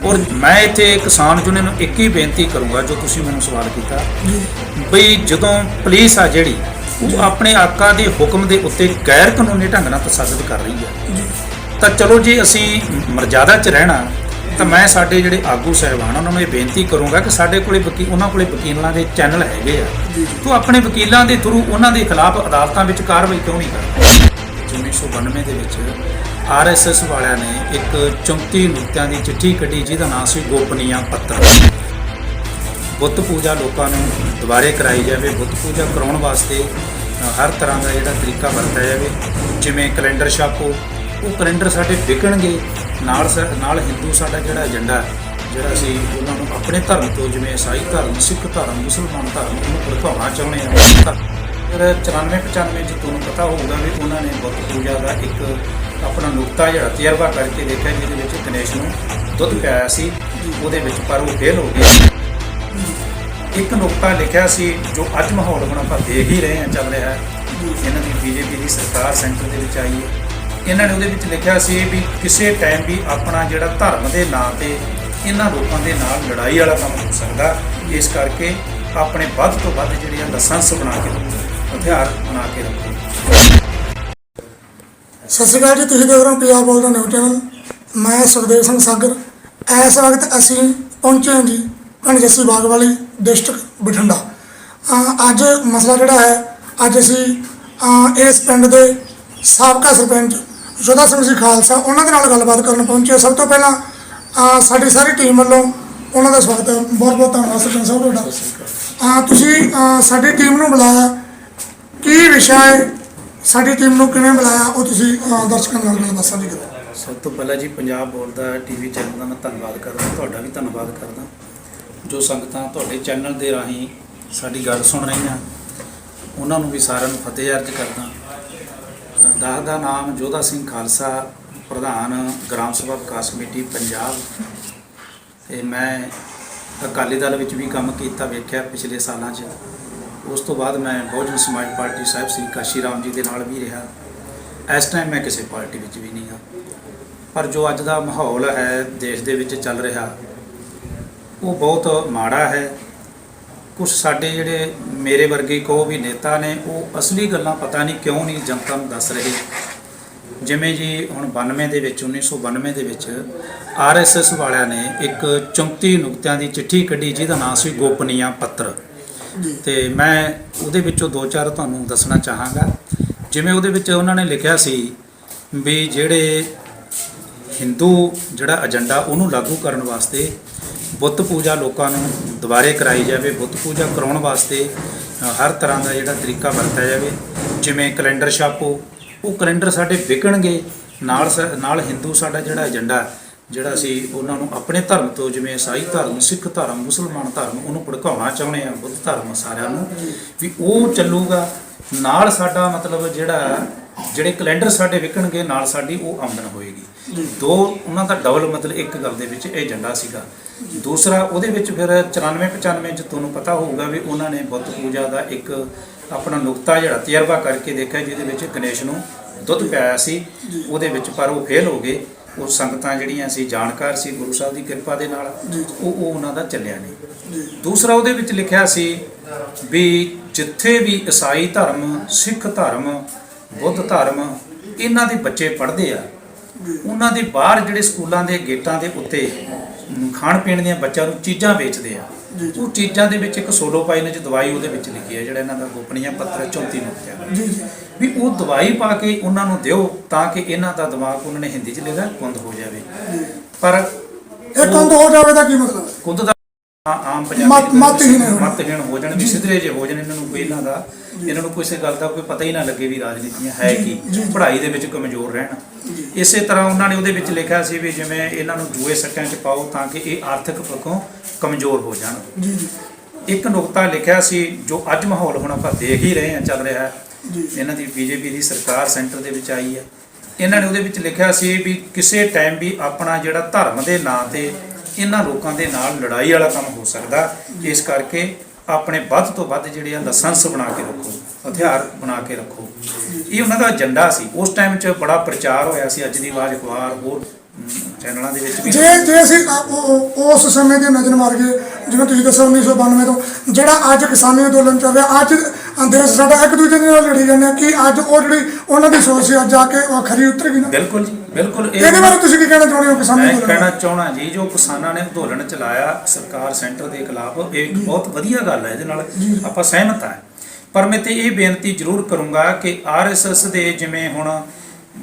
और मैं इत्थे किसान यूनियन ਨੂੰ एक ही बेनती करूँगा जो तुसीं मैनूं सवाल किया बई जदों पुलिस आ जिहड़ी ਉਹ ਆਪਣੇ ਆਕਾ ਦੇ ਹੁਕਮ ਦੇ ਉੱਤੇ ਗੈਰ ਕਾਨੂੰਨੀ ਢੰਗ ਨਾਲ ਤਸੱਦਦ ਕਰ ਰਹੀ ਹੈ ਤਾਂ ਚਲੋ ਜੇ ਅਸੀਂ ਮਰਜ਼ਾਦਾ 'ਚ ਰਹਿਣਾ ਤਾਂ ਮੈਂ ਸਾਡੇ ਜਿਹੜੇ ਆਗੂ ਸਾਹਿਬਾਨ ਉਹਨਾਂ ਨੂੰ ਇਹ ਬੇਨਤੀ ਕਰੂੰਗਾ ਕਿ ਸਾਡੇ ਕੋਲੇ ਉਹਨਾਂ ਕੋਲੇ ਵਕੀਲਾਂ ਦੇ ਚੈਨਲ ਹੈਗੇ ਆ ਤੂੰ ਆਪਣੇ ਵਕੀਲਾਂ ਦੇ ਥਰੂ ਉਹਨਾਂ ਦੇ ਖਿਲਾਫ ਅਦਾਲਤਾਂ ਵਿੱਚ ਕਾਰਵਾਈ ਕਿਉਂ ਨਹੀਂ ਕਰਦਾ। 1992 ਦੇ ਵਿੱਚ RSS ਵਾਲਿਆਂ ਨੇ ਇੱਕ 34 ਨੁਕਤਿਆਂ ਦੀ ਚਿੱਠੀ ਕੱਢੀ ਜਿਹਦਾ ਨਾਮ ਸੀ ਗੋਪਨੀय ਪੱਤਰ। ਬੁੱਤ ਪੂਜਾ ਲੋਕਾਂ ਨੂੰ ਦੁਬਾਰੇ ਕਰਾਈ ਜਾਵੇ, ਬੁੱਤ ਪੂਜਾ ਕਰਾਉਣ ਵਾਸਤੇ ਹਰ ਤਰ੍ਹਾਂ ਦਾ ਜਿਹੜਾ ਤਰੀਕਾ ਵਰਤਿਆ ਜਾਵੇ। ਜਿਵੇਂ ਕੈਲੰਡਰ ਛਾਪੋ, ਉਹ ਕੈਲੰਡਰ ਸਾਡੇ ਵਿਕਣਗੇ, ਨਾਲ ਹਿੰਦੂ ਸਾਡਾ ਜਿਹੜਾ ਏਜੰਡਾ ਜਿਹੜਾ ਅਸੀਂ ਉਹਨਾਂ ਨੂੰ ਆਪਣੇ ਧਰਮ ਤੋਂ ਜਿਵੇਂ ਈਸਾਈ ਧਰਮ, ਸਿੱਖ ਧਰਮ, ਮੁਸਲਮਾਨ ਧਰਮ ਉਹਨੂੰ ਭੜਕਾਉਣਾ ਚਾਹੁੰਦੇ ਹਾਂ। ਫਿਰ 94-95 'ਚ ਤੁਹਾਨੂੰ ਪਤਾ ਹੋਊਗਾ ਵੀ ਉਹਨਾਂ ਨੇ ਬੁੱਤ ਪੂਜਾ ਦਾ ਇੱਕ ਆਪਣਾ ਨੁਕਤਾ ਜਿਹੜਾ ਤਜਰਬਾ ਕਰਕੇ ਦੇਖਿਆ ਜਿਹਦੇ ਵਿੱਚ ਗਣੇਸ਼ ਨੂੰ ਦੁੱਧ ਪਿਆਇਆ ਸੀ, ਉਹਦੇ ਵਿੱਚ ਪਰ ਉਹ ਫੇਲ ਹੋ ਗਏ। ਇੱਕ ਨੁਕਤਾ ਲਿਖਿਆ ਸੀ ਜੋ ਅੱਜ ਮਾਹੌਲ ਹੁਣ ਆਪਾਂ ਦੇਖ ਹੀ ਰਹੇ ਹਾਂ ਚੱਲ ਰਿਹਾ ਹੈ। ਇਹਨਾਂ ਦੀ BJP ਦੀ ਸਰਕਾਰ ਸੈਂਟਰ ਦੇ ਵਿੱਚ ਆਈ ਹੈ। ਇਹਨਾਂ ਨੇ ਉਹਦੇ ਵਿੱਚ ਲਿਖਿਆ ਸੀ ਵੀ ਕਿਸੇ ਟਾਈਮ ਵੀ ਆਪਣਾ ਜਿਹੜਾ ਧਰਮ ਦੇ ਨਾਂ 'ਤੇ ਇਹਨਾਂ ਲੋਕਾਂ ਦੇ ਨਾਲ ਲੜਾਈ ਵਾਲਾ ਕੰਮ ਹੋ ਸਕਦਾ। ਇਸ ਕਰਕੇ ਆਪਣੇ ਵੱਧ ਤੋਂ ਵੱਧ ਜਿਹੜੀਆਂ ਲਾਇਸੈਂਸ ਬਣਾ ਕੇ ਰੱਖੋ, ਹਥਿਆਰ ਬਣਾ ਕੇ ਰੱਖੋ। ਸਤਿ ਸ਼੍ਰੀ ਅਕਾਲ ਜੀ, ਤੁਸੀਂ ਦੇਖ ਰਹੇ ਹੋ ਪੰਜਾਬ ਬੋਲਦਾ ਨਿਊਜ਼ ਚੈਨਲ। ਮੈਂ ਸੁਖਦੇਵ ਸਿੰਘ ਸਾਗਰ। ਇਸ ਵਕਤ ਅਸੀਂ ਪਹੁੰਚੇ ਹਾਂ ਜੀ ਪਿੰਡ ਜੱਸੀ ਬਾਗਵਾਲੀ, ਡਿਸਟ੍ਰਿਕਟ ਬਠਿੰਡਾ। ਅੱਜ ਮਸਲਾ ਜਿਹੜਾ ਹੈ, ਅੱਜ ਅਸੀਂ ਇਸ ਪਿੰਡ ਦੇ ਸਾਬਕਾ ਸਰਪੰਚ ਯੋਧਾ ਸਿੰਘ ਜੀ ਖਾਲਸਾ ਉਹਨਾਂ ਦੇ ਨਾਲ ਗੱਲਬਾਤ ਕਰਨ ਪਹੁੰਚੇ। ਸਭ ਤੋਂ ਪਹਿਲਾਂ ਸਾਡੀ ਸਾਰੀ ਟੀਮ ਵੱਲੋਂ ਉਹਨਾਂ ਦਾ ਸਵਾਗਤ ਹੈ। ਬਹੁਤ ਬਹੁਤ ਧੰਨਵਾਦ ਸਰਪੰਚ ਸਾਹਿਬ ਤੁਹਾਡਾ। ਤੁਸੀਂ ਸਾਡੀ ਟੀਮ ਨੂੰ ਬੁਲਾਇਆ, ਕੀ ਵਿਸ਼ਾ ਹੈ, ਸਾਡੀ ਟੀਮ ਨੂੰ ਕਿਵੇਂ ਬੁਲਾਇਆ, ਉਹ ਤੁਸੀਂ ਦਰਸ਼ਕਾਂ ਨਾਲ ਗੱਲਬਾਤ ਸਾਂਝੀ ਕਰੋ। ਸਭ ਤੋਂ ਪਹਿਲਾਂ ਜੀ ਪੰਜਾਬ ਬੋਲਦਾ TV ਚੈਨਲ ਦਾ ਮੈਂ ਧੰਨਵਾਦ ਕਰਦਾ, ਤੁਹਾਡਾ ਵੀ ਧੰਨਵਾਦ ਕਰਦਾ ਜੋ ਸੰਗਤਾਂ ਤੁਹਾਡੇ ਚੈਨਲ ਦੇ ਰਾਹੀਂ ਸਾਡੀ ਗੱਲ ਸੁਣ ਰਹੀਆਂ, ਉਹਨਾਂ ਨੂੰ ਵੀ ਸਾਰਿਆਂ ਨੂੰ ਫਤਿਹ ਅਰਜ਼ ਕਰਦਾ। ਦਾਸ ਦਾ ਨਾਮ ਯੋਧਾ ਸਿੰਘ ਖਾਲਸਾ, ਪ੍ਰਧਾਨ ਗ੍ਰਾਮ ਸਭਾ ਵਿਕਾਸ ਕਮੇਟੀ ਪੰਜਾਬ। ਅਤੇ ਮੈਂ ਅਕਾਲੀ ਦਲ ਵਿੱਚ ਵੀ ਕੰਮ ਕੀਤਾ ਵੇਖਿਆ ਪਿਛਲੇ ਸਾਲਾਂ 'ਚ। ਉਸ ਤੋਂ ਬਾਅਦ ਮੈਂ ਬਹੁਜਨ ਸਮਾਜ ਪਾਰਟੀ ਸਾਹਿਬ ਸ੍ਰੀ ਕਾਸ਼ੀ ਰਾਮ ਜੀ ਦੇ ਨਾਲ ਵੀ ਰਿਹਾ। ਇਸ ਟਾਈਮ ਮੈਂ ਕਿਸੇ ਪਾਰਟੀ ਵਿੱਚ ਵੀ ਨਹੀਂ ਹਾਂ। ਪਰ ਜੋ ਅੱਜ ਦਾ ਮਾਹੌਲ ਹੈ ਦੇਸ਼ ਦੇ ਵਿੱਚ ਚੱਲ ਰਿਹਾ ਉਹ ਬਹੁਤ ਮਾੜਾ ਹੈ। ਕੁਛ ਸਾਡੇ ਜਿਹੜੇ ਮੇਰੇ ਵਰਗੇ ਕਹੋ ਵੀ ਨੇਤਾ ਨੇ, ਉਹ ਅਸਲੀ ਗੱਲਾਂ ਪਤਾ ਨਹੀਂ ਕਿਉਂ ਨਹੀਂ ਜਨਤਾ ਨੂੰ ਦੱਸ ਰਹੇ। ਜਿਵੇਂ ਜੀ ਹੁਣ 1992 ਦੇ ਵਿੱਚ RSS ਵਾਲਿਆਂ ਨੇ ਇੱਕ 34 ਨੁਕਤਿਆਂ ਦੀ ਚਿੱਠੀ ਕੱਢੀ ਜਿਹਦਾ ਨਾਮ ਸੀ ਗੋਪਨੀय ਪੱਤਰ। ਅਤੇ ਮੈਂ ਉਹਦੇ ਵਿੱਚੋਂ 2-4 ਤੁਹਾਨੂੰ ਦੱਸਣਾ ਚਾਹਾਂਗਾ। ਜਿਵੇਂ ਉਹਦੇ ਵਿੱਚ ਉਹਨਾਂ ਨੇ ਲਿਖਿਆ ਸੀ ਵੀ ਜਿਹੜੇ ਹਿੰਦੂ ਜਿਹੜਾ ਏਜੰਡਾ ਉਹਨੂੰ ਲਾਗੂ ਕਰਨ ਵਾਸਤੇ ਬੁੱਤ ਪੂਜਾ ਲੋਕਾਂ ਨੂੰ ਦੁਬਾਰੇ ਕਰਾਈ ਜਾਵੇ, ਬੁੱਤ ਪੂਜਾ ਕਰਾਉਣ ਵਾਸਤੇ ਹਰ ਤਰ੍ਹਾਂ ਦਾ ਜਿਹੜਾ ਤਰੀਕਾ ਵਰਤਿਆ ਜਾਵੇ। ਜਿਵੇਂ ਕੈਲੰਡਰ ਛਾਪੋ, ਉਹ ਕੈਲੰਡਰ ਸਾਡੇ ਵਿਕਣਗੇ, ਨਾਲ ਹਿੰਦੂ ਸਾਡਾ ਜਿਹੜਾ ਏਜੰਡਾ ਜਿਹੜਾ ਅਸੀਂ ਉਹਨਾਂ ਨੂੰ ਆਪਣੇ ਧਰਮ ਤੋਂ ਜਿਵੇਂ ਈਸਾਈ ਧਰਮ, ਸਿੱਖ ਧਰਮ, ਮੁਸਲਮਾਨ ਧਰਮ ਉਹਨੂੰ ਭੜਕਾਉਣਾ ਚਾਹੁੰਦੇ ਹਾਂ, ਬੁੱਧ ਧਰਮ ਸਾਰਿਆਂ ਨੂੰ ਵੀ ਉਹ ਚੱਲੂਗਾ। ਨਾਲ ਸਾਡਾ ਮਤਲਬ ਜਿਹੜੇ ਕੈਲੰਡਰ ਸਾਡੇ ਵਿਕਣਗੇ, ਨਾਲ ਸਾਡੀ ਉਹ ਆਮਦਨ ਹੋਏਗੀ। ਦੋ ਉਹਨਾਂ ਦਾ ਡਬਲ ਮਤਲਬ ਇੱਕ ਗੱਲ ਦੇ ਵਿੱਚ ਇਹ ਏਜੰਡਾ ਸੀਗਾ। ਦੂਸਰਾ ਉਹਦੇ ਵਿੱਚ ਫਿਰ 94-95 'ਚ ਤੁਹਾਨੂੰ ਪਤਾ ਹੋਊਗਾ ਵੀ ਉਹਨਾਂ ਨੇ ਬੁੱਤ ਪੂਜਾ ਦਾ ਇੱਕ ਆਪਣਾ ਨੁਕਤਾ ਜਿਹੜਾ ਤਜਰਬਾ ਕਰਕੇ ਦੇਖਿਆ ਜਿਹਦੇ ਵਿੱਚ ਗਣੇਸ਼ ਨੂੰ ਦੁੱਧ ਪਿਆਇਆ ਸੀ, ਉਹਦੇ ਵਿੱਚ ਪਰ ਉਹ ਫੇਲ ਹੋ ਗਏ। ਉਹ ਸੰਗਤਾਂ ਜਿਹੜੀਆਂ ਸੀ ਜਾਣਕਾਰ ਸੀ ਗੁਰੂ ਸਾਹਿਬ ਦੀ ਕਿਰਪਾ ਦੇ ਨਾਲ, ਉਹ ਉਹਨਾਂ ਦਾ ਚੱਲਿਆ ਨਹੀਂ। ਦੂਸਰਾ ਉਹਦੇ ਵਿੱਚ ਲਿਖਿਆ ਸੀ ਵੀ ਜਿੱਥੇ ਵੀ ਈਸਾਈ ਧਰਮ, ਸਿੱਖ ਧਰਮ, ਬੁੱਧ ਧਰਮ ਇਹਨਾਂ ਦੇ ਬੱਚੇ ਪੜ੍ਹਦੇ ਆ, ਉਹਨਾਂ ਦੇ ਬਾਹਰ ਜਿਹੜੇ ਸਕੂਲਾਂ ਦੇ ਗੇਟਾਂ ਦੇ ਉੱਤੇ ਖਾਣ ਪੀਣ ਦੀਆਂ ਬੱਚਿਆਂ ਨੂੰ ਚੀਜ਼ਾਂ ਵੇਚਦੇ ਆ। ਉਹ ਚੀਜ਼ਾਂ ਦੇ ਵਿੱਚ ਇੱਕ ਸੋਲੋ ਪਾਈਨ 'ਚ ਦਵਾਈ ਉਹਦੇ ਵਿੱਚ ਲਿਖੀ ਹੈ, ਜਿਹੜਾ ਇਹਨਾਂ ਦਾ ਗੋਪਨੀय ਪੱਤਰ 34 ਨੁਕਤਿਆਂ ਵੀ ਉਹ ਦਵਾਈ ਪਾ ਕੇ ਉਹਨਾਂ ਨੂੰ ਦਿਓ ਤਾਂ ਕਿ ਇਹਨਾਂ ਦਾ ਦਿਮਾਗ ਉਹਨਾਂ ਨੇ ਹਿੰਦੀ 'ਚ ਲਿਖਿਆ ਕੁੰਦ ਹੋ ਜਾਵੇ। ਪਰ ਇਹ ਕੁੰਦ ਹੋ ਜਾਵੇ ਦਾ ਕੀ ਮਤਲਬ ਹੈ? ਕੁੰਦ ਦਾ ਆਮ ਪੰਜਾਬੀ ਮਤਹੀਣ ਹੋ ਜਾਣ, ਵੀ ਸਿੱਧਰੇ ਜੇ ਹੋ ਜਾਣ, ਇਹਨਾਂ ਨੂੰ ਕੋਈ ਇਹਨਾਂ ਨੂੰ ਕਿਸੇ ਗੱਲ ਦਾ ਕੋਈ ਪਤਾ ਹੀ ਨਾ ਲੱਗੇ ਵੀ ਰਾਜਨੀਤੀਆਂ ਹੈ ਕੀ, ਪੜ੍ਹਾਈ ਦੇ ਵਿੱਚ ਕਮਜ਼ੋਰ ਰਹਿਣ। ਇਸੇ ਤਰ੍ਹਾਂ ਉਹਨਾਂ ਨੇ ਉਹਦੇ ਵਿੱਚ ਲਿਖਿਆ ਸੀ ਵੀ ਜਿਵੇਂ ਇਹਨਾਂ ਨੂੰ ਜੂਏ ਸੱਟਿਆਂ 'ਚ ਪਾਓ ਤਾਂ ਕਿ ਇਹ ਆਰਥਿਕ ਪੱਖੋਂ ਕਮਜ਼ੋਰ ਹੋ ਜਾਣ। ਇੱਕ ਨੁਕਤਾ ਲਿਖਿਆ ਸੀ ਜੋ ਅੱਜ ਮਾਹੌਲ ਹੁਣ ਆਪਾਂ ਦੇਖ ਹੀ ਰਹੇ ਹਾਂ ਚੱਲ ਰਿਹਾ ਹੈ। ਇਹਨਾਂ ਦੀ BJP ਦੀ ਸਰਕਾਰ ਸੈਂਟਰ ਦੇ ਵਿੱਚ ਆਈ ਹੈ। ਇਹਨਾਂ ਨੇ ਉਹਦੇ ਵਿੱਚ ਲਿਖਿਆ ਸੀ ਵੀ ਕਿਸੇ ਟਾਈਮ ਵੀ ਆਪਣਾ ਜਿਹੜਾ ਧਰਮ ਦੇ ਨਾਂ 'ਤੇ ਇਹਨਾਂ ਲੋਕਾਂ ਦੇ ਨਾਲ ਲੜਾਈ ਵਾਲਾ ਕੰਮ ਹੋ ਸਕਦਾ। ਇਸ ਕਰਕੇ ਆਪਣੇ ਵੱਧ ਤੋਂ ਵੱਧ ਜਿਹੜੇ ਆ ਲਾਇਸੈਂਸ ਬਣਾ ਕੇ ਰੱਖੋ, ਹਥਿਆਰ ਬਣਾ ਕੇ ਰੱਖੋ। ਇਹ ਉਹਨਾਂ ਦਾ ਏਜੰਡਾ ਸੀ। ਉਸ ਟਾਈਮ 'ਚ ਬੜਾ ਪ੍ਰਚਾਰ ਹੋਇਆ ਸੀ, ਅੱਜ ਦੀ ਆਵਾਜ਼ ਅਖਬਾਰ ਹੋਰ ਚੈਨਲਾਂ ਦੇ ਵਿੱਚ ਵੀ। ਜੇ ਅਸੀਂ ਉਸ ਸਮੇਂ ਦੀ ਨਜ਼ਰ ਮਾਰ ਕੇ, ਜਿਵੇਂ ਤੁਸੀਂ ਦੱਸਿਆ 1992 ਤੋਂ ਜਿਹੜਾ ਅੱਜ ਕਿਸਾਨੀ ਅੰਦੋਲਨ ਚੱਲ ਰਿਹਾ, ਅੱਜ ਦੇਸ਼ ਸਾਡਾ ਇੱਕ ਦੂਜੇ ਦੇ ਨਾਲ ਲੜੀ ਜਾਂਦੇ ਆ, ਕਿ ਅੱਜ ਉਹ ਜਿਹੜੀ ਉਹਨਾਂ ਦੀ ਸੋਚ ਸੀ ਅੱਜ ਜਾ ਕੇ ਉਹ ਖਰੀ ਉਤਰ ਗਈ ਨਾ? ਬਿਲਕੁਲ ਜੀ, ਬਿਲਕੁਲ। ਇਹਦੇ ਬਾਰੇ ਤੁਸੀਂ ਕੀ ਕਹਿਣਾ ਚਾਹੁੰਦੇ ਹੋ ਕਿਸਾਨੀ ਮੈਂ ਅੰਦੋਲਨ? ਕਹਿਣਾ ਚਾਹਣਾ ਜੀ, ਜੋ ਕਿਸਾਨਾਂ ਨੇ ਅੰਦੋਲਨ ਚਲਾਇਆ ਸਰਕਾਰ ਸੈਂਟਰ ਦੇ ਖਿਲਾਫ, ਇਹ ਇੱਕ ਬਹੁਤ ਵਧੀਆ ਗੱਲ ਹੈ, ਇਹਦੇ ਨਾਲ ਆਪਾਂ ਸਹਿਮਤ ਹਾਂ। ਪਰ ਮੈਂ ਤੇ ਇਹ ਬੇਨਤੀ ਜ਼ਰੂਰ ਕਰੂੰਗਾ ਕਿ RSS ਦੇ ਜਿਵੇਂ ਹੁਣ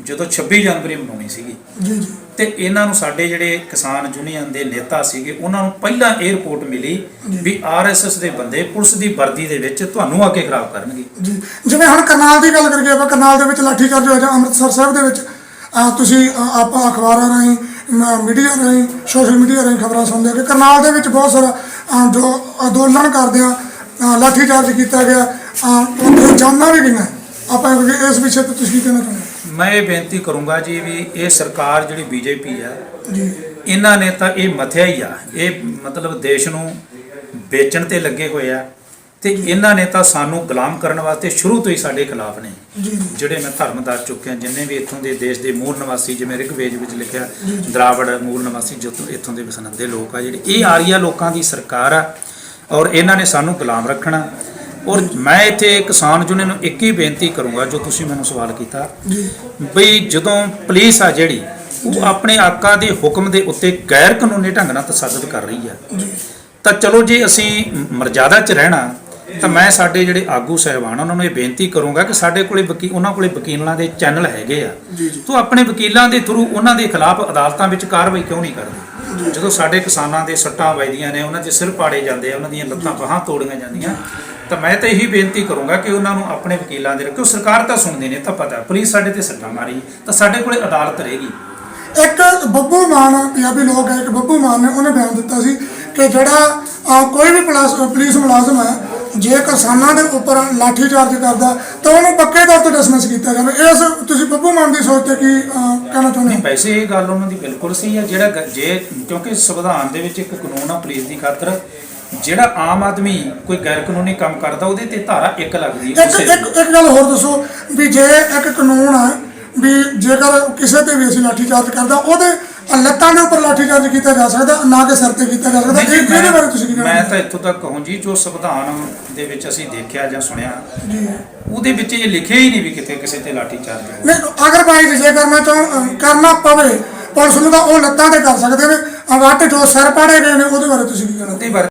ਜਦੋਂ 26 ਜਨਵਰੀ ਮਨਾਉਣੀ ਸੀਗੀ ਜੀ ਜੀ, ਤੇ ਇਹਨਾਂ ਨੂੰ ਸਾਡੇ ਜਿਹੜੇ ਕਿਸਾਨ ਯੂਨੀਅਨ ਦੇ ਨੇਤਾ ਸੀਗੇ, ਉਹਨਾਂ ਨੂੰ ਪਹਿਲਾਂ ਇਹ ਰਿਪੋਰਟ ਮਿਲੀ ਵੀ RSS ਦੇ ਬੰਦੇ ਪੁਲਿਸ ਦੀ ਵਰਦੀ ਦੇ ਵਿੱਚ ਤੁਹਾਨੂੰ ਆ ਕੇ ਖਰਾਬ ਕਰਨਗੇ। ਜੀ, ਜਿਵੇਂ ਹੁਣ ਕਰਨਾਲ ਦੀ ਗੱਲ ਕਰੀਏ ਆਪਾਂ, ਕਰਨਾਲ ਦੇ ਵਿੱਚ ਲਾਠੀਚਾਰਜ ਹੋਇਆ ਜਾਂ ਅੰਮ੍ਰਿਤਸਰ ਸਾਹਿਬ ਦੇ ਵਿੱਚ ਤੁਸੀਂ ਆਪਾਂ ਅਖਬਾਰਾਂ ਰਾਹੀਂ, ਮੀਡੀਆ ਰਾਹੀਂ, ਸੋਸ਼ਲ ਮੀਡੀਆ ਰਾਹੀਂ ਖਬਰਾਂ ਸੁਣਦੇ ਕਿ ਕਰਨਾਲ ਦੇ ਵਿੱਚ ਬਹੁਤ ਸਾਰਾ ਜੋ ਅੰਦੋਲਨ ਕਰਦਿਆਂ ਲਾਠੀਚਾਰਜ ਕੀਤਾ ਗਿਆ, ਉੱਥੇ ਜਾਨਾਂ ਵੀ ਗਈਆਂ। ਆਪਾਂ ਇਸ ਵਿਸ਼ੇ ਤੇ ਤੁਸੀਂ ਕੀ ਕਹਿਣਾ ਚਾਹੁੰਦੇ ਹੋ? ਮੈਂ ਇਹ ਬੇਨਤੀ ਕਰੂੰਗਾ ਜੀ ਵੀ ਇਹ ਸਰਕਾਰ ਜਿਹੜੀ BJP ਆ, ਜੀ, ਇਹਨਾਂ ਨੇ ਤਾਂ ਇਹ ਮਥਿਆ ਹੀ ਆ, ਇਹ ਮਤਲਬ ਦੇਸ਼ ਨੂੰ ਵੇਚਣ ਤੇ ਲੱਗੇ ਹੋਏ ਆ, ਤੇ ਇਹਨਾਂ ਨੇ ਤਾਂ ਸਾਨੂੰ ਗੁਲਾਮ ਕਰਨ ਵਾਸਤੇ ਸ਼ੁਰੂ ਤੋਂ ਹੀ ਸਾਡੇ ਖਿਲਾਫ ਨੇ। ਜੀ, ਜਿਹੜੇ ਮੈਂ ਧਰਮ ਦੱਸ ਚੁੱਕਿਆ, ਜਿੰਨੇ ਵੀ ਇੱਥੋਂ ਦੇ ਦੇਸ਼ ਦੇ ਮੂਲ ਨਿਵਾਸੀ, ਜਿਵੇਂ ਰਿਗਵੇਦ ਵਿੱਚ ਲਿਖਿਆ ਦਰਾਵੜ ਮੂਲ ਨਿਵਾਸੀ ਜਿੱਥੋਂ ਇੱਥੋਂ ਦੇ ਵਸਨੀਕ ਲੋਕ ਆ, ਜਿਹੜੇ ਇਹ ਆਰੀਆ ਲੋਕਾਂ ਦੀ ਸਰਕਾਰ ਆ, ਔਰ ਇਹਨਾਂ ਨੇ ਸਾਨੂੰ ਗੁਲਾਮ ਰੱਖਣਾ। ਔਰ ਮੈਂ ਇੱਥੇ ਕਿਸਾਨ ਯੂਨੀਅਨ ਨੂੰ ਇੱਕ ਹੀ ਬੇਨਤੀ ਕਰੂੰਗਾ, ਜੋ ਤੁਸੀਂ ਮੈਨੂੰ ਸਵਾਲ ਕੀਤਾ ਬਈ ਜਦੋਂ ਪੁਲਿਸ ਆ ਜਿਹੜੀ ਉਹ ਆਪਣੇ ਆਕਾ ਦੇ ਹੁਕਮ ਦੇ ਉੱਤੇ ਗੈਰ ਕਾਨੂੰਨੀ ਢੰਗ ਨਾਲ ਤਸ਼ੱਦਦ ਕਰ ਰਹੀ ਆ, ਤਾਂ ਚਲੋ ਜੇ ਅਸੀਂ ਮਰਜ਼ਾਦਾ 'ਚ ਰਹਿਣਾ, ਤਾਂ ਮੈਂ ਸਾਡੇ ਜਿਹੜੇ ਆਗੂ ਸਾਹਿਬਾਨ ਉਹਨਾਂ ਨੂੰ ਇਹ ਬੇਨਤੀ ਕਰੂੰਗਾ ਕਿ ਸਾਡੇ ਕੋਲੇ ਉਹਨਾਂ ਕੋਲੇ ਵਕੀਲਾਂ ਦੇ ਚੈਨਲ ਹੈਗੇ ਆ, ਤੋ ਆਪਣੇ ਵਕੀਲਾਂ ਦੇ ਥਰੂ ਉਹਨਾਂ ਦੇ ਖਿਲਾਫ ਅਦਾਲਤਾਂ ਵਿੱਚ ਕਾਰਵਾਈ ਕਿਉਂ ਨਹੀਂ ਕਰਦੇ? ਜਦੋਂ ਸਾਡੇ ਕਿਸਾਨਾਂ ਦੇ ਸੱਟਾਂ ਵੱਜਦੀਆਂ ਨੇ, ਉਹਨਾਂ ਦੇ ਸਿਰ ਪਾੜੇ ਜਾਂਦੇ ਆ, ਉਹਨਾਂ ਦੀਆਂ ਲੱਤਾਂ ਬਾਹਾਂ ਤੋੜੀਆਂ ਜਾਂਦੀਆਂ, ਤਾਂ ਮੈਂ ਤਾਂ ਇਹੀ ਬੇਨਤੀ ਕਰੂੰਗਾ ਕਿ ਉਹਨਾਂ ਨੂੰ ਆਪਣੇ ਵਕੀਲਾਂ ਦੇ ਰੱਖੋ। ਸਰਕਾਰ ਤਾਂ ਸੁਣਦੀ ਨਹੀਂ, ਤਾਂ ਪਤਾ ਪੁਲਿਸ ਸਾਡੇ ਤੇ ਸੱਟਾਂ ਮਾਰੀ ਤਾਂ ਸਾਡੇ ਕੋਲੇ ਅਦਾਲਤ ਰਹੇਗੀ। ਇੱਕ ਬੱਬੂ ਮਾਨ ਪੰਜਾਬੀ ਲੋਕ ਹੈ, ਇੱਕ ਬੱਬੂ ਮਾਨ ਨੇ ਉਹਨੇ ਬਿਆਨ ਦਿੱਤਾ ਸੀ ਕਿ ਜਿਹੜਾ ਕੋਈ ਵੀ ਪੁਲਿਸ ਮੁਲਾਜ਼ਮ ਹੈ ਜੇ ਕਿਸਾਨਾਂ ਦੇ ਉੱਪਰ ਲਾਠੀਚਾਰਜ ਕਰਦਾ ਤਾਂ ਉਹਨੂੰ ਪੱਕੇ ਤੌਰ ਤੇ ਡਿਸਮਿਸ ਕੀਤਾ ਜਾਵੇ। ਇਸ ਤੁਸੀਂ ਬੱਬੂ ਮਾਨ ਦੀ ਸੋਚ ਤੇ ਕੀ ਕਹਿਣਾ ਚਾਹੁੰਦੇ ਹੋ? ਵੈਸੇ ਇਹ ਗੱਲ ਉਹਨਾਂ ਦੀ ਬਿਲਕੁਲ ਸਹੀ ਹੈ। ਜਿਹੜਾ ਜੇ ਕਿਉਂਕਿ ਸੰਵਿਧਾਨ ਦੇ ਵਿੱਚ ਇੱਕ ਕਾਨੂੰਨ ਆ ਪੁਲਿਸ ਦੀ ਖਾਤਰ, ਜਿਹੜਾ ਆਮ ਆਦਮੀ ਕੋਈ ਗੈਰ ਕਾਨੂੰਨੀ ਕੰਮ ਕਰਦਾ ਉਹਦੇ ਤੇ ਧਾਰਾ 1 ਲੱਗਦੀ ਹੈ। ਇੱਕ ਗੱਲ ਹੋਰ ਦੱਸੋ ਵੀ ਜੇ ਇੱਕ ਕਾਨੂੰਨ ਹੈ ਵੀ ਜੇਕਰ ਕਿਸੇ ਤੇ ਵੀ ਅਸੀਂ ਲਾਠੀਚਾਰਜ ਕਰਦਾ, ਉਹਦੇ ਲੱਤਾਂ ਦੇ ਉੱਪਰ ਲਾਠੀਚਾਰਜ ਕੀਤਾ ਜਾ ਸਕਦਾ, ਨਾ ਕਿ ਸਿਰ ਤੇ ਕੀਤਾ ਜਾ ਸਕਦਾ, ਇਹਦੇ ਬਾਰੇ ਤੁਸੀਂ ਕੀ ਕਹਿਣਾ? ਮੈਂ ਤਾਂ ਇੱਥੋਂ ਤੱਕ ਕਹੂੰ ਜੀ, ਜੋ ਸੰਵਿਧਾਨ ਦੇ ਵਿੱਚ ਅਸੀਂ ਦੇਖਿਆ ਜਾਂ ਸੁਣਿਆ ਉਹਦੇ ਵਿੱਚ ਇਹ ਲਿਖਿਆ ਹੀ ਨਹੀਂ ਵੀ ਕਿਤੇ ਕਿਸੇ ਤੇ ਲਾਠੀਚਾਰਜ। ਨਹੀਂ, ਅਗਰ ਭਾਈ ਜੇ ਕਰਨਾ ਪਵੇ ਪੁਲਿਸ ਨੂੰ ਤਾਂ ਉਹ ਲੱਤਾਂ ਤੇ ਕਰ ਸਕਦੇ ਨੇ, ਵੱਟ ਜੋ ਸਿਰ ਪਾੜੇ ਗਏ ਨੇ ਉਹਦੇ ਬਾਰੇ ਤੁਸੀਂ ਕੀ ਕਹਿਣਾ?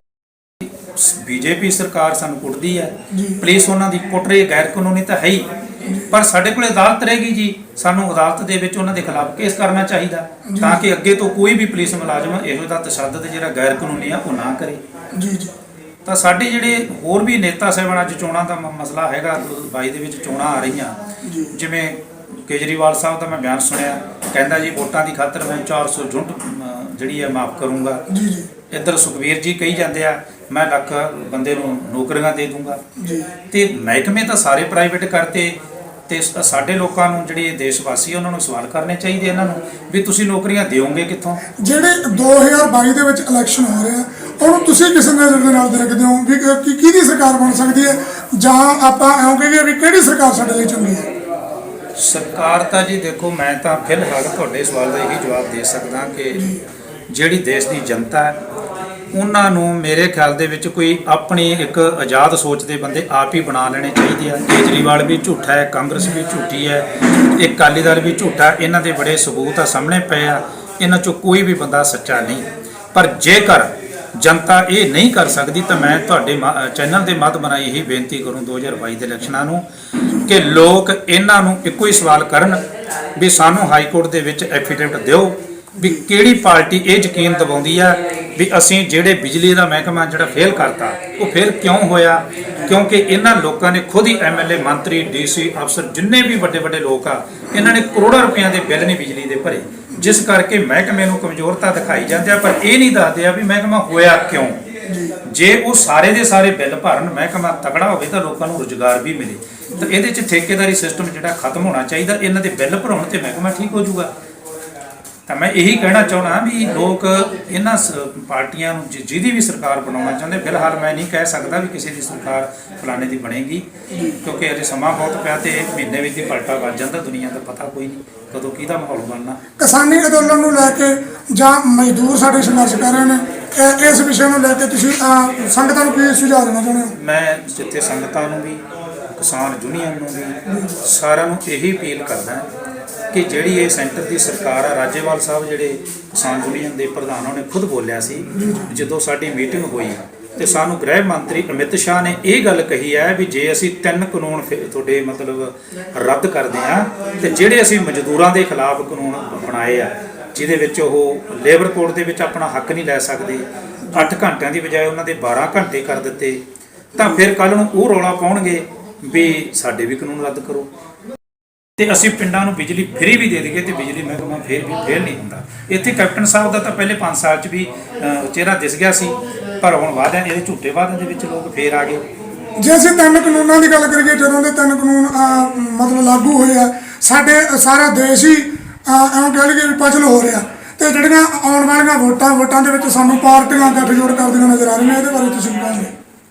BJP ਸਰਕਾਰ ਸਾਨੂੰ ਕੁੱਟਦੀ ਹੈ, ਪੁਲਿਸ ਉਹਨਾਂ ਦੀ ਕੁੱਟ ਰਹੀ, ਗੈਰ ਕਾਨੂੰਨੀ ਤਾਂ ਹੈ ਹੀ, ਪਰ ਸਾਡੇ ਕੋਲ ਅਦਾਲਤ ਰਹੇਗੀ ਜੀ, ਸਾਨੂੰ ਅਦਾਲਤ ਦੇ ਵਿੱਚ ਉਹਨਾਂ ਦੇ ਖਿਲਾਫ ਕੇਸ ਕਰਨਾ ਚਾਹੀਦਾ ਤਾਂ ਕਿ ਅੱਗੇ ਤੋਂ ਕੋਈ ਵੀ ਪੁਲਿਸ ਮੁਲਾਜ਼ਮ ਇਹੋ ਜਿਹਾ ਤਸ਼ੱਦਦ ਜਿਹੜਾ ਗੈਰ ਕਾਨੂੰਨੀ ਆ ਉਹ ਨਾ ਕਰੇ। ਜੀ ਜੀ, ਤਾਂ ਸਾਡੇ ਜਿਹੜੇ ਹੋਰ ਵੀ ਨੇਤਾ ਸਾਹਿਬਾਨ, ਅੱਜ ਚੋਣਾਂ ਦਾ ਮਸਲਾ ਹੈਗਾ, 2022 ਦੇ ਵਿੱਚ ਚੋਣਾਂ ਆ ਰਹੀਆਂ, ਜਿਵੇਂ ਕੇਜਰੀਵਾਲ ਸਾਹਿਬ ਦਾ ਮੈਂ ਬਿਆਨ ਸੁਣਿਆ, ਕਹਿੰਦਾ ਜੀ ਵੋਟਾਂ ਦੀ ਖਾਤਰ ਮੈਂ 400 ਯੂਨਿਟ ਜਿਹੜੀ ਹੈ ਮਾਫ ਕਰੂੰਗਾ। ਇੱਧਰ ਸੁਖਵੀਰ ਜੀ ਕਹੀ ਜਾਂਦੇ ਆ ਮੈਂ ਲੱਖ ਬੰਦੇ ਨੂੰ ਨੌਕਰੀਆਂ ਦੇ ਦੂੰਗਾ, ਤੇ ਮਹਿਕਮੇ ਤਾਂ ਸਾਰੇ ਪ੍ਰਾਈਵੇਟ ਕਰਤੇ, ਤੇ ਸਾਡੇ ਲੋਕਾਂ ਨੂੰ ਜਿਹੜੇ ਦੇਸ਼ ਵਾਸੀ ਉਹਨਾਂ ਨੂੰ ਸਵਾਲ ਕਰਨੇ ਚਾਹੀਦੇ ਇਹਨਾਂ ਨੂੰ ਵੀ ਤੁਸੀਂ ਨੌਕਰੀਆਂ ਦਿਓਗੇ ਕਿੱਥੋਂ? ਜਿਹੜੇ 2022 ਦੇ ਵਿੱਚ ਇਲੈਕਸ਼ਨ ਹੋ ਰਿਹਾ, ਉਹਨੂੰ ਤੁਸੀਂ ਕਿਸ ਨਜ਼ਰ ਦੇ ਨਾਲ ਦੇਖਦੇ ਹੋ ਵੀ ਕਿਹਦੀ ਸਰਕਾਰ ਬਣ ਸਕਦੀ ਹੈ, ਜਾਂ ਆਪਾਂ ਐਂ ਕਹੀਏ ਵੀ ਕਿਹੜੀ ਸਰਕਾਰ ਸਾਡੇ ਲਈ ਚੰਗੀ ਹੈ? ਸਰਕਾਰ ਤਾਂ ਜੀ ਦੇਖੋ, ਮੈਂ ਤਾਂ ਫਿਲਹਾਲ ਤੁਹਾਡੇ ਸਵਾਲ ਦਾ ਇਹੀ ਜਵਾਬ ਦੇ ਸਕਦਾ ਕਿ ਜਿਹੜੀ ਦੇਸ਼ ਦੀ ਜਨਤਾ ਹੈ ਉਹਨਾਂ ਨੂੰ ਮੇਰੇ ਖਿਆਲ ਦੇ ਵਿੱਚ ਕੋਈ ਆਪਣੀ ਇੱਕ ਆਜ਼ਾਦ ਸੋਚ ਦੇ ਬੰਦੇ ਆਪ ਹੀ ਬਣਾ ਲੈਣੇ ਚਾਹੀਦੇ ਆ। ਕੇਜਰੀਵਾਲ ਵੀ ਝੂਠਾ ਹੈ, ਕਾਂਗਰਸ ਵੀ ਝੂਠੀ ਹੈ, ਇਹ ਅਕਾਲੀ ਦਲ ਵੀ ਝੂਠਾ, ਇਹਨਾਂ ਦੇ ਬੜੇ ਸਬੂਤ ਆ ਸਾਹਮਣੇ ਪਏ ਆ, ਇਹਨਾਂ 'ਚੋਂ ਕੋਈ ਵੀ ਬੰਦਾ ਸੱਚਾ ਨਹੀਂ। ਪਰ ਜੇਕਰ ਜਨਤਾ ਇਹ ਨਹੀਂ ਕਰ ਸਕਦੀ ਤਾਂ ਮੈਂ ਤੁਹਾਡੇ ਚੈਨਲ ਦੇ ਮਾਧਿਅਮ ਰਾਹੀਂ ਇਹੀ ਬੇਨਤੀ ਕਰੂੰ 2022 ਦੇ ਇਲੈਕਸ਼ਨਾਂ ਨੂੰ ਕਿ ਲੋਕ ਇਹਨਾਂ ਨੂੰ ਇੱਕੋ ਹੀ ਸਵਾਲ ਕਰਨ ਵੀ ਸਾਨੂੰ ਹਾਈ ਕੋਰਟ ਦੇ ਵਿੱਚ ਐਫੀਡੇਵਿਟ ਦਿਓ ਵੀ ਕਿਹੜੀ ਪਾਰਟੀ ਇਹ ਯਕੀਨ ਦਿਵਾਉਂਦੀ ਆ ਵੀ ਅਸੀਂ ਜਿਹੜੇ ਬਿਜਲੀ ਦਾ ਮਹਿਕਮਾ ਜਿਹੜਾ ਫੇਲ ਕਰਤਾ ਉਹ ਫੇਲ ਕਿਉਂ ਹੋਇਆ? ਕਿਉਂਕਿ ਇਹਨਾਂ ਲੋਕਾਂ ਨੇ ਖੁਦ ਹੀ MLA, ਮੰਤਰੀ, DC ਅਫਸਰ, ਜਿੰਨੇ ਵੀ ਵੱਡੇ ਵੱਡੇ ਲੋਕ ਆ, ਇਹਨਾਂ ਨੇ ਕਰੋੜਾਂ ਰੁਪਈਆਂ ਦੇ ਬਿੱਲ ਨਹੀਂ ਬਿਜਲੀ ਦੇ ਭਰੇ, ਜਿਸ ਕਰਕੇ ਮਹਿਕਮੇ ਨੂੰ ਕਮਜ਼ੋਰਤਾ ਦਿਖਾਈ ਜਾਂਦੇ ਆ, ਪਰ ਇਹ ਨਹੀਂ ਦੱਸਦੇ ਆ ਵੀ ਮਹਿਕਮਾ ਹੋਇਆ ਕਿਉਂ। ਜੇ ਉਹ ਸਾਰੇ ਦੇ ਸਾਰੇ ਬਿੱਲ ਭਰਨ, ਮਹਿਕਮਾ ਤਕੜਾ ਹੋਵੇ ਤਾਂ ਲੋਕਾਂ ਨੂੰ ਰੁਜ਼ਗਾਰ ਵੀ ਮਿਲੇ। ਤਾਂ ਇਹਦੇ 'ਚ ਠੇਕੇਦਾਰੀ ਸਿਸਟਮ ਜਿਹੜਾ ਖਤਮ ਹੋਣਾ ਚਾਹੀਦਾ, ਇਹਨਾਂ ਦੇ ਬਿੱਲ ਭਰਾਉਣ ਤੇ ਮਹਿਕਮਾ ਠੀਕ ਹੋ ਜਾਊਗਾ। ਤਾਂ ਮੈਂ ਇਹੀ ਕਹਿਣਾ ਚਾਹੁੰਦਾ ਵੀ ਲੋਕ ਇਹਨਾਂ ਪਾਰਟੀਆਂ ਨੂੰ ਜਿਹਦੀ ਵੀ ਸਰਕਾਰ ਬਣਾਉਣਾ ਚਾਹੁੰਦੇ, ਫਿਲਹਾਲ ਮੈਂ ਨਹੀਂ ਕਹਿ ਸਕਦਾ ਵੀ ਕਿਸੇ ਦੀ ਸਰਕਾਰ ਫਲਾਣੇ ਦੀ ਬਣੇਗੀ, ਕਿਉਂਕਿ ਅਜੇ ਸਮਾਂ ਬਹੁਤ ਪਿਆ ਤੇ ਮਹੀਨੇ ਵਿੱਚ ਹੀ ਪਲਟਾ ਵੱਜ ਜਾਂਦਾ, ਦੁਨੀਆ ਦਾ ਪਤਾ ਕੋਈ ਨਹੀਂ ਕਦੋਂ ਕਿਹਦਾ ਮਾਹੌਲ ਬਣਨਾ। ਕਿਸਾਨੀ ਅੰਦੋਲਨ ਨੂੰ ਲੈ ਕੇ ਜਾਂ ਮਜ਼ਦੂਰ ਸਾਡੇ ਸੰਘਰਸ਼ ਕਰ ਰਹੇ ਨੇ, ਇਸ ਵਿਸ਼ੇ ਨੂੰ ਲੈ ਕੇ ਤੁਸੀਂ ਸੰਗਤਾਂ ਨੂੰ ਕੀ ਸੁਝਾਅ ਦੇਣਾ ਚਾਹੁੰਦੇ ਹੋ? ਮੈਂ ਜਿੱਥੇ ਸੰਗਤਾਂ ਨੂੰ ਵੀ, ਕਿਸਾਨ ਯੂਨੀਅਨ ਨੂੰ ਵੀ, ਸਾਰਿਆਂ ਨੂੰ ਇਹੀ ਅਪੀਲ ਕਰਦਾ ਕਿ ਜਿਹੜੀ ਇਹ ਸੈਂਟਰ ਦੀ ਸਰਕਾਰ ਆ, ਰਾਜੇਵਾਲ ਸਾਹਿਬ ਜਿਹੜੇ ਕਿਸਾਨ ਯੂਨੀਅਨ ਦੇ ਪ੍ਰਧਾਨ, ਉਹਨੇ ਖੁਦ ਬੋਲਿਆ ਸੀ ਜਦੋਂ ਸਾਡੀ ਮੀਟਿੰਗ ਹੋਈ ਤੇ ਸਾਨੂੰ ਗ੍ਰਹਿ ਮੰਤਰੀ ਅਮਿਤ ਸ਼ਾਹ ਨੇ ਇਹ ਗੱਲ ਕਹੀ ਹੈ ਵੀ ਜੇ ਅਸੀਂ 3 ਕਾਨੂੰਨ ਤੁਹਾਡੇ ਮਤਲਬ ਰੱਦ ਕਰਦੇ ਆ ਤੇ ਜਿਹੜੇ ਅਸੀਂ ਮਜ਼ਦੂਰਾਂ ਦੇ ਖਿਲਾਫ ਕਾਨੂੰਨ ਬਣਾਏ ਆ, ਜਿਹਦੇ ਵਿੱਚ ਉਹ ਲੇਬਰ ਕੋਡ ਦੇ ਵਿੱਚ ਆਪਣਾ ਹੱਕ ਨਹੀਂ ਲੈ ਸਕਦੇ, 8 ਘੰਟਿਆਂ ਦੀ ਬਜਾਏ ਉਹਨਾਂ ਦੇ 12 ਘੰਟੇ ਕਰ ਦਿੱਤੇ, ਤਾਂ ਫਿਰ ਕੱਲ ਨੂੰ ਉਹ ਰੌਲਾ ਪਾਉਣਗੇ ਵੀ ਸਾਡੇ ਵੀ ਕਾਨੂੰਨ ਰੱਦ ਕਰੋ ਤੇ ਅਸੀਂ ਪਿੰਡਾਂ ਨੂੰ ਬਿਜਲੀ ਫ੍ਰੀ ਵੀ ਦੇ ਦਈਏ ਤੇ ਬਿਜਲੀ ਮਹਿਕਮਾ ਫੇਰ ਨਹੀਂ ਹੁੰਦਾ। ਇੱਥੇ ਕੈਪਟਨ ਸਾਹਿਬ ਦਾ ਤਾਂ ਪਹਿਲੇ 5 ਸਾਲ 'ਚ ਵੀ ਚਿਹਰਾ ਦਿਸ ਗਿਆ ਸੀ, ਪਰ ਹੁਣ ਵਾਅਦਿਆਂ ਇਹਦੇ ਝੂਠੇ ਵਾਅਦਿਆਂ ਦੇ ਵਿੱਚ ਲੋਕ ਫੇਰ ਆ ਗਏ। ਜੇ ਅਸੀਂ 3 ਕਾਨੂੰਨਾਂ ਦੀ ਗੱਲ ਕਰੀਏ, ਜਦੋਂ ਦੇ 3 ਕਾਨੂੰਨ ਮਤਲਬ ਲਾਗੂ ਹੋਏ ਆ, ਸਾਡੇ ਸਾਰਾ ਦੇਸ਼ ਹੀ ਐਂ ਕਹਿ ਲਈਏ ਵੀ ਪਛਲ ਹੋ ਰਿਹਾ, ਤੇ ਜਿਹੜੀਆਂ ਆਉਣ ਵਾਲੀਆਂ ਵੋਟਾਂ ਦੇ ਵਿੱਚ ਸਾਨੂੰ ਪਾਰਟੀਆਂ ਗੱਠਜੋੜ ਕਰਦੀਆਂ ਨਜ਼ਰ ਆ ਰਹੀਆਂ, ਇਹਦੇ ਬਾਰੇ ਤੁਸੀਂ ਕੀ ਕਹਿੰਦੇ?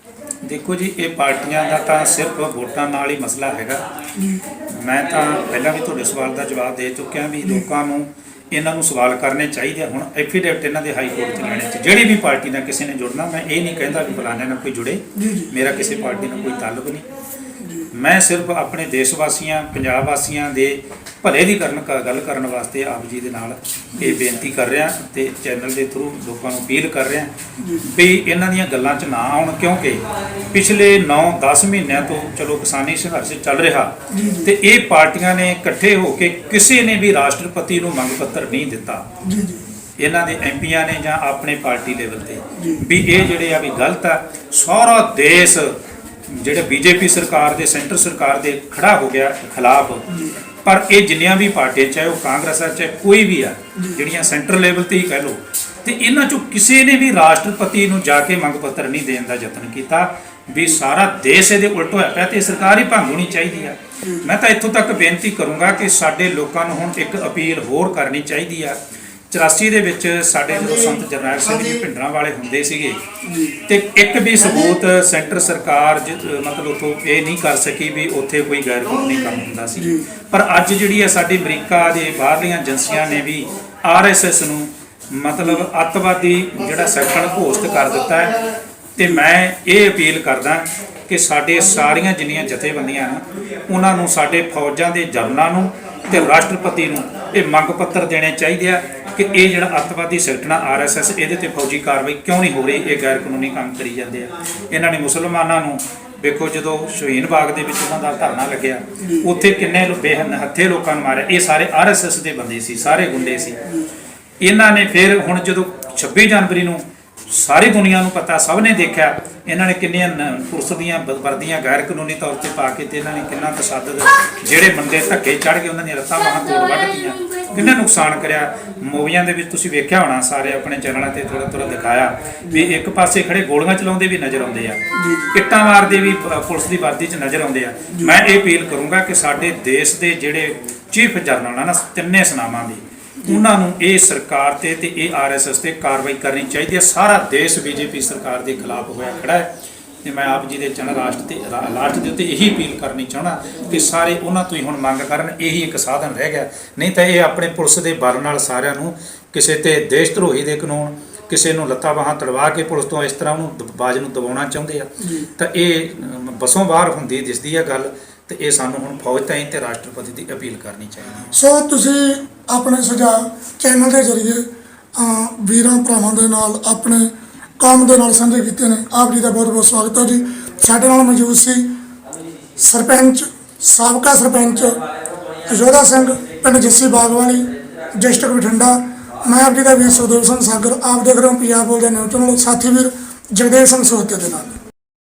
ਦੇਖੋ ਜੀ, ਇਹ ਪਾਰਟੀਆਂ ਦਾ ਤਾਂ ਸਿਰਫ ਵੋਟਾਂ ਨਾਲ ਹੀ ਮਸਲਾ ਹੈਗਾ। ਮੈਂ ਤਾਂ ਪਹਿਲਾਂ ਵੀ ਤੁਹਾਡੇ ਸਵਾਲ ਦਾ ਜਵਾਬ ਦੇ ਚੁੱਕਿਆ ਵੀ ਲੋਕਾਂ ਨੂੰ ਇਹਨਾਂ ਨੂੰ ਸਵਾਲ ਕਰਨੇ ਚਾਹੀਦੇ ਆ। ਹੁਣ ਐਫੀਡੇਵਿਟ ਇਹਨਾਂ ਦੇ ਹਾਈ ਕੋਰਟ 'ਚ ਲੈਣੇ 'ਚ ਜਿਹੜੀ ਵੀ ਪਾਰਟੀ ਨਾਲ ਕਿਸੇ ਨੇ ਜੁੜਨਾ, ਮੈਂ ਇਹ ਨਹੀਂ ਕਹਿੰਦਾ ਵੀ ਫਲਾਣੇ ਨਾਲ ਕੋਈ ਜੁੜੇ, ਮੇਰਾ ਕਿਸੇ ਪਾਰਟੀ ਨਾਲ ਕੋਈ ਤਾਲੁਕ ਨਹੀਂ। ਮੈਂ ਸਿਰਫ ਆਪਣੇ ਦੇਸ਼ ਵਾਸੀਆਂ, ਪੰਜਾਬ ਵਾਸੀਆਂ ਦੇ ਭਲੇ ਦੀ ਗੱਲ ਕਰਨ ਵਾਸਤੇ ਆਪ ਜੀ ਦੇ ਨਾਲ ਇਹ ਬੇਨਤੀ ਕਰ ਰਿਹਾ ਤੇ ਚੈਨਲ ਦੇ ਥਰੂ ਲੋਕਾਂ ਨੂੰ ਅਪੀਲ ਕਰ ਰਿਹਾ ਵੀ ਇਹਨਾਂ ਦੀਆਂ ਗੱਲਾਂ 'ਚ ਨਾ ਆਉਣ, ਕਿਉਂਕਿ ਪਿਛਲੇ 9-10 ਮਹੀਨਿਆਂ ਤੋਂ ਚਲੋ ਕਿਸਾਨੀ ਸੰਘਰਸ਼ ਚੱਲ ਰਿਹਾ ਤੇ ਇਹ ਪਾਰਟੀਆਂ ਨੇ ਇਕੱਠੇ ਹੋ ਕੇ ਕਿਸੇ ਨੇ ਵੀ ਰਾਸ਼ਟਰਪਤੀ ਨੂੰ ਮੰਗ ਪੱਤਰ ਨਹੀਂ ਦਿੱਤਾ, ਇਹਨਾਂ ਦੇ ਐਮਪੀਆਂ ਨੇ ਜਾਂ ਆਪਣੇ ਪਾਰਟੀ ਲੈਵਲ ਤੇ, ਵੀ ਇਹ ਜਿਹੜੇ ਆ ਵੀ ਗਲਤ ਆ। ਸਾਰਾ ਦੇਸ਼ ਜਿਹੜੇ ਬੀਜੇਪੀ ਸਰਕਾਰ ਦੇ, ਸੈਂਟਰ ਸਰਕਾਰ ਦੇ ਖੜਾ ਹੋ ਗਿਆ ਖਿਲਾਫ, ਪਰ ਇਹ ਜਿੰਨੀਆਂ ਵੀ ਪਾਰਟੀਆਂ, ਚਾਹੇ ਉਹ ਕਾਂਗਰਸ ਆ ਚਾਹੇ ਕੋਈ ਵੀ ਆ, ਜਿਹੜੀਆਂ ਸੈਂਟਰ ਲੈਵਲ ਤੇ ਹੀ ਕਹਿ ਲਓ, ਤੇ ਇਹਨਾਂ ਚੋਂ ਕਿਸੇ ਨੇ ਵੀ ਰਾਸ਼ਟਰਪਤੀ ਨੂੰ ਜਾ ਕੇ ਮੰਗ ਪੱਤਰ ਨਹੀਂ ਦੇਣ ਦਾ ਯਤਨ ਕੀਤਾ। ਵੀ ਸਾਰਾ ਦੇਸ਼ ਇਹਦੇ ਉਲਟ ਹੋਇਆ ਪਿਆ ਤੇ ਸਰਕਾਰ ਹੀ ਭੰਗ ਹੋਣੀ ਚਾਹੀਦੀ ਆ। ਮੈਂ ਤਾਂ ਇੱਥੋਂ ਤੱਕ ਬੇਨਤੀ ਕਰੂੰਗਾ ਕਿ ਸਾਡੇ ਲੋਕਾਂ ਨੂੰ ਹੁਣ ਇੱਕ ਅਪੀਲ ਹੋਰ ਕਰਨੀ ਚਾਹੀਦੀ ਆ। 84 ਦੇ ਵਿੱਚ ਸਾਡੇ ਜਦੋਂ ਸੰਤ ਜਰਨੈਲ ਸਿੰਘ ਜੀ ਭਿੰਡਰਾਂ ਵਾਲੇ ਹੁੰਦੇ ਸੀਗੇ ਤੇ ਇੱਕ ਵੀ ਸਬੂਤ ਸੈਂਟਰ ਸਰਕਾਰ ਮਤਲਬ ਉੱਥੋਂ ਇਹ ਨਹੀਂ ਕਰ ਸਕੀ ਵੀ ਉੱਥੇ ਕੋਈ ਗੈਰ ਕਾਨੂੰਨੀ ਕੰਮ ਹੁੰਦਾ ਸੀ। ਪਰ ਅੱਜ ਜਿਹੜੀ ਹੈ ਸਾਡੀ ਅਮਰੀਕਾ ਦੇ ਬਾਹਰਲੀਆਂ ਏਜੰਸੀਆਂ ਨੇ ਵੀ RSS ਨੂੰ ਮਤਲਬ ਅੱਤਵਾਦੀ ਜਿਹੜਾ ਸੈਕਸ਼ਨ ਘੋਸ਼ਿਤ ਕਰ ਦਿੱਤਾ ਹੈ। ਤੇ ਮੈਂ ਇਹ ਅਪੀਲ ਕਰਦਾ ਕਿ ਸਾਡੇ ਸਾਰੀਆਂ ਜਿੰਨੀਆਂ ਜਥੇਬੰਦੀਆਂ ਨੇ ਉਹਨਾਂ ਨੂੰ, ਸਾਡੇ ਫੌਜਾਂ ਦੇ ਜਰਨਲਾਂ ਨੂੰ ਤੇ ਰਾਸ਼ਟਰਪਤੀ ਨੂੰ ਇਹ ਮੰਗ ਪੱਤਰ ਦੇਣੇ ਚਾਹੀਦੇ ਆ ਕਿ ਇਹ ਜਿਹੜਾ ਅੱਤਵਾਦੀ ਸੈਕਸ਼ਨ RSS, ਇਹਦੇ ਤੇ ਫੌਜੀ ਕਾਰਵਾਈ ਕਿਉਂ ਨਹੀਂ ਹੋ ਰਹੀ, ਇਹ ਗੈਰ ਕਾਨੂੰਨੀ ਕੰਮ ਕਰੀ ਜਾਂਦੇ ਆ। ਇਹਨਾਂ ਨੇ ਮੁਸਲਮਾਨਾਂ ਨੂੰ ਵੇਖੋ, ਜਦੋਂ ਸ਼ਹੀਨ ਬਾਗ ਦੇ ਵਿੱਚ ਉਹਨਾਂ ਦਾ ਧਰਨਾ ਲੱਗਿਆ, ਉੱਥੇ ਕਿੰਨੇ ਬੇਹੱਥੇ ਲੋਕਾਂ ਨੂੰ ਮਾਰਿਆ, ਇਹ ਸਾਰੇ RSS ਦੇ ਬੰਦੇ ਸੀ, ਸਾਰੇ ਗੁੰਡੇ ਸੀ। ਇਹਨਾਂ ਨੇ ਫਿਰ ਹੁਣ ਜਦੋਂ 26 ਜਨਵਰੀ ਨੂੰ ਸਾਰੀ ਦੁਨੀਆ ਨੂੰ ਪਤਾ, ਸਭ ਨੇ ਦੇਖਿਆ, ਇਹਨਾਂ ਨੇ ਕਿੰਨੀਆਂ ਪੁਲਿਸ ਦੀਆਂ ਵਰਦੀਆਂ ਗੈਰ ਕਾਨੂੰਨੀ ਤੌਰ ਤੇ ਪਾ ਕੇ ਤੇ ਇਹਨਾਂ ਨੇ ਕਿੰਨਾ ਤਸ਼ੱਦਦ, ਜਿਹੜੇ ਬੰਦੇ ਧੱਕੇ ਚੜ੍ਹ ਕੇ ਉਹਨਾਂ ਦੀਆਂ ਲੱਤਾਂ ਬਾਹਾਂ ਤੋੜ ਵੱਢਤੀਆਂ, ਕਿੰਨਾ ਨੁਕਸਾਨ ਕਰਿਆ। ਮੂਵੀਆਂ ਦੇ ਵਿੱਚ ਤੁਸੀਂ ਵੇਖਿਆ ਹੋਣਾ, ਸਾਰੇ ਆਪਣੇ ਚੈਨਲਾਂ ਤੇ ਥੋੜਾ ਦਿਖਾਇਆ ਵੀ ਇੱਕ ਪਾਸੇ ਖੜੇ ਗੋਲੀਆਂ ਚਲਾਉਂਦੇ ਵੀ ਨਜ਼ਰ ਆਉਂਦੇ ਆ, ਇੱਟਾਂ ਮਾਰਦੇ ਵੀ ਪੁਲਿਸ ਦੀ ਵਰਦੀ 'ਚ ਨਜ਼ਰ ਆਉਂਦੇ ਆ। ਮੈਂ ਇਹ ਅਪੀਲ ਕਰੂੰਗਾ ਕਿ ਸਾਡੇ ਦੇਸ਼ ਦੇ ਜਿਹੜੇ ਚੀਫ ਜਰਨਲ ਆ ਨਾ, ਤਿੰਨੇ ਸਨਾਮਾਂ ਦੇ, ਉਹਨਾਂ ਨੂੰ ਇਹ ਸਰਕਾਰ ਤੇ ਇਹ RSS ਤੇ ਕਾਰਵਾਈ ਕਰਨੀ ਚਾਹੀਦੀ ਹੈ। ਸਾਰਾ ਦੇਸ਼ ਬੀਜੇਪੀ ਸਰਕਾਰ ਦੇ ਖਿਲਾਫ ਹੋਇਆ ਖੜਾ ਹੈ ਤੇ ਮੈਂ ਆਪ ਜੀ ਦੇ ਚੈਨਲ ਲਾਸਟ ਦੇ ਉੱਤੇ ਇਹੀ ਅਪੀਲ ਕਰਨੀ ਚਾਹੁੰਦਾ ਕਿ ਸਾਰੇ ਉਹਨਾਂ ਤੋਂ ਹੀ ਹੁਣ ਮੰਗ ਕਰਨ, ਇਹੀ ਇੱਕ ਸਾਧਨ ਰਹਿ ਗਿਆ। ਨਹੀਂ ਤਾਂ ਇਹ ਆਪਣੇ ਪੁਲਿਸ ਦੇ ਬਲ ਨਾਲ ਸਾਰਿਆਂ ਨੂੰ ਕਿਸੇ ਤੇ ਦੇਸ਼ ਧਰੋਹੀ ਦੇ ਕਾਨੂੰਨ, ਕਿਸੇ ਨੂੰ ਲੱਤਾਂ ਬਾਹਾਂ ਤੜਵਾ ਕੇ ਪੁਲਿਸ ਤੋਂ ਇਸ ਤਰ੍ਹਾਂ ਉਹਨੂੰ ਬਾਜ ਨੂੰ ਦਬਾਉਣਾ ਚਾਹੁੰਦੇ ਆ, ਤਾਂ ਇਹ ਬਸੋਂ ਬਾਹਰ ਹੁੰਦੀ ਦਿਸਦੀ ਆ ਗੱਲ। ਤੇ ਇਹ ਸਾਨੂੰ ਹੁਣ ਫੌਜ ਤਾਈਂ ਤੇ ਰਾਸ਼ਟਰਪਤੀ ਦੀ ਅਪੀਲ ਕਰਨੀ ਚਾਹੀਦੀ ਹੈ। ਸੋ ਤੁਸੀਂ ਆਪਣੇ ਸੁਝਾਅ ਚੈਨਲ ਦੇ ਜ਼ਰੀਏ ਵੀਰਾਂ ਭਰਾਵਾਂ ਦੇ ਨਾਲ, ਆਪਣੇ ਕੰਮ ਦੇ ਨਾਲ ਸਾਂਝੇ ਕੀਤੇ ਨੇ। ਆਪ ਜੀ ਦਾ ਬਹੁਤ ਬਹੁਤ ਸਵਾਗਤ ਹੈ ਜੀ। ਸਾਡੇ ਨਾਲ ਮੌਜੂਦ ਸੀ ਸਰਪੰਚ, ਸਾਬਕਾ ਸਰਪੰਚ ਯੋਧਾ ਸਿੰਘ, ਪਿੰਡ ਜੱਸੀ ਬਾਗਵਾਲੀ, ਡਿਸਟ੍ਰਿਕਟ ਬਠਿੰਡਾ। ਮੈਂ ਆਪ ਜੀ ਦਾ ਵੀਰ ਸੁਖਦੇਵ ਸਿੰਘ ਸਾਗਰ। ਆਪ ਦੇਖ ਰਹੇ ਹੋ ਪੰਜਾਬ ਬੋਲਦਾ ਨਿਊਜ਼ ਚੈਨਲ। ਸਾਥੀ ਵੀਰ ਜਗਦੇਵ ਸਿੰਘ ਸੋਤੇ ਦੇ ਨਾਲ।